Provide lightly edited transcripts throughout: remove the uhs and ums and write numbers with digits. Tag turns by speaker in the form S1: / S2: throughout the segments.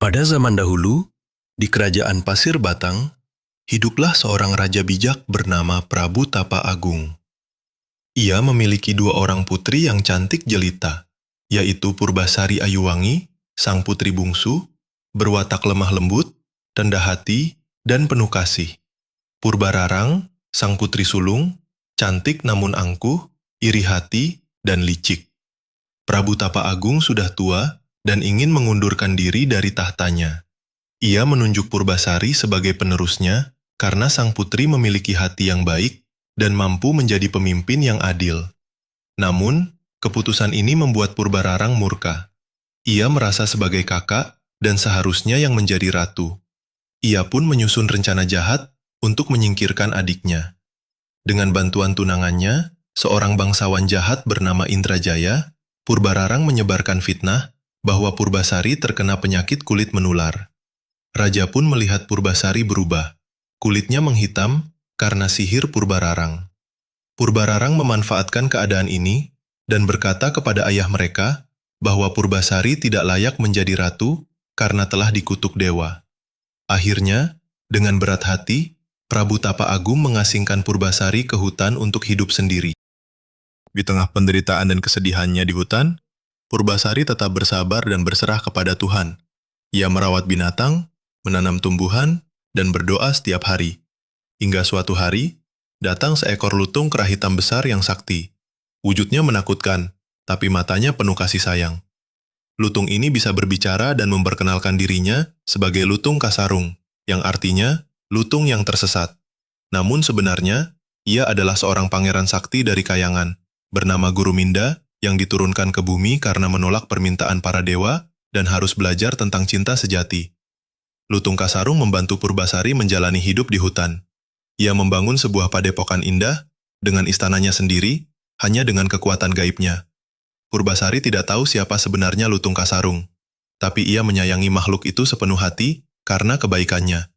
S1: Pada zaman dahulu, di kerajaan Pasir Batang, hiduplah seorang raja bijak bernama Prabu Tapa Agung. Ia memiliki dua orang putri yang cantik jelita, yaitu Purbasari Ayuwangi, sang putri bungsu, berwatak lemah lembut, rendah hati, dan penuh kasih. Purbararang, sang putri sulung, cantik namun angkuh, iri hati, dan licik. Prabu Tapa Agung sudah tua dan ingin mengundurkan diri dari tahtanya. Ia menunjuk Purbasari sebagai penerusnya karena sang putri memiliki hati yang baik dan mampu menjadi pemimpin yang adil. Namun, keputusan ini membuat Purbararang murka. Ia merasa sebagai kakak dan seharusnya yang menjadi ratu. Ia pun menyusun rencana jahat untuk menyingkirkan adiknya. Dengan bantuan tunangannya, seorang bangsawan jahat bernama Indrajaya, Purbararang menyebarkan fitnah bahwa Purbasari terkena penyakit kulit menular. Raja pun melihat Purbasari berubah. Kulitnya menghitam karena sihir Purbararang. Purbararang memanfaatkan keadaan ini dan berkata kepada ayah mereka bahwa Purbasari tidak layak menjadi ratu karena telah dikutuk dewa. Akhirnya, dengan berat hati, Prabu Tapa Agung mengasingkan Purbasari ke hutan untuk hidup sendiri. Di tengah penderitaan dan kesedihannya di hutan, Purbasari tetap bersabar dan berserah kepada Tuhan. Ia merawat binatang, menanam tumbuhan, dan berdoa setiap hari. Hingga suatu hari, datang seekor lutung kerah hitam besar yang sakti. Wujudnya menakutkan, tapi matanya penuh kasih sayang. Lutung ini bisa berbicara dan memperkenalkan dirinya sebagai Lutung Kasarung, yang artinya lutung yang tersesat. Namun sebenarnya, ia adalah seorang pangeran sakti dari Kayangan, bernama Guruminda, yang diturunkan ke bumi karena menolak permintaan para dewa dan harus belajar tentang cinta sejati. Lutung Kasarung membantu Purbasari menjalani hidup di hutan. Ia membangun sebuah padepokan indah dengan istananya sendiri, hanya dengan kekuatan gaibnya. Purbasari tidak tahu siapa sebenarnya Lutung Kasarung, tapi ia menyayangi makhluk itu sepenuh hati karena kebaikannya.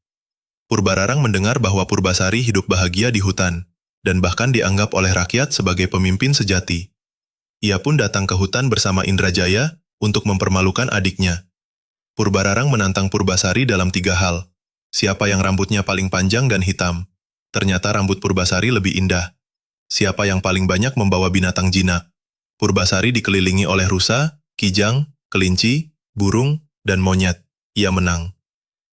S1: Purbararang mendengar bahwa Purbasari hidup bahagia di hutan, dan bahkan dianggap oleh rakyat sebagai pemimpin sejati. Ia pun datang ke hutan bersama Indrajaya untuk mempermalukan adiknya. Purbararang menantang Purbasari dalam 3 hal. Siapa yang rambutnya paling panjang dan hitam? Ternyata rambut Purbasari lebih indah. Siapa yang paling banyak membawa binatang jinak? Purbasari dikelilingi oleh rusa, kijang, kelinci, burung, dan monyet. Ia menang.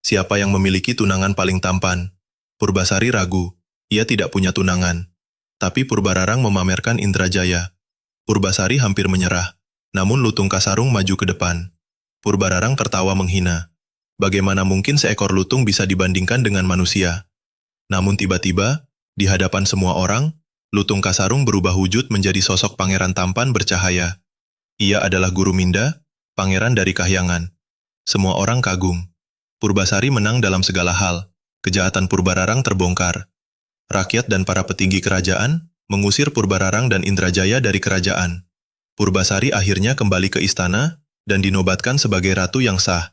S1: Siapa yang memiliki tunangan paling tampan? Purbasari ragu. Ia tidak punya tunangan. Tapi Purbararang memamerkan Indrajaya. Purbasari hampir menyerah. Namun Lutung Kasarung maju ke depan. Purbararang tertawa menghina. Bagaimana mungkin seekor lutung bisa dibandingkan dengan manusia? Namun tiba-tiba, di hadapan semua orang, Lutung Kasarung berubah wujud menjadi sosok pangeran tampan bercahaya. Ia adalah Guruminda, pangeran dari Kahyangan. Semua orang kagum. Purbasari menang dalam segala hal. Kejahatan Purbararang terbongkar. Rakyat dan para petinggi kerajaan mengusir Purbararang dan Indrajaya dari kerajaan. Purbasari akhirnya kembali ke istana dan dinobatkan sebagai ratu yang sah.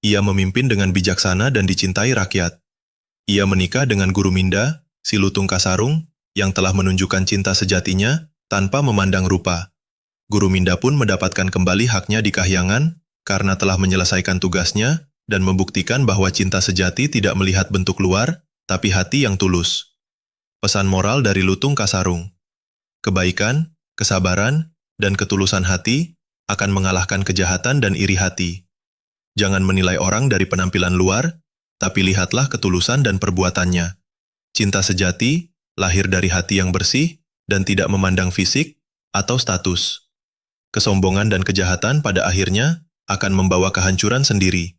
S1: Ia memimpin dengan bijaksana dan dicintai rakyat. Ia menikah dengan Guruminda, si Lutung Kasarung, yang telah menunjukkan cinta sejatinya tanpa memandang rupa. Guruminda pun mendapatkan kembali haknya di Kahyangan karena telah menyelesaikan tugasnya dan membuktikan bahwa cinta sejati tidak melihat bentuk luar, tapi hati yang tulus. Pesan moral dari Lutung Kasarung. Kebaikan, kesabaran, dan ketulusan hati akan mengalahkan kejahatan dan iri hati. Jangan menilai orang dari penampilan luar, tapi lihatlah ketulusan dan perbuatannya. Cinta sejati lahir dari hati yang bersih dan tidak memandang fisik atau status. Kesombongan dan kejahatan pada akhirnya akan membawa kehancuran sendiri.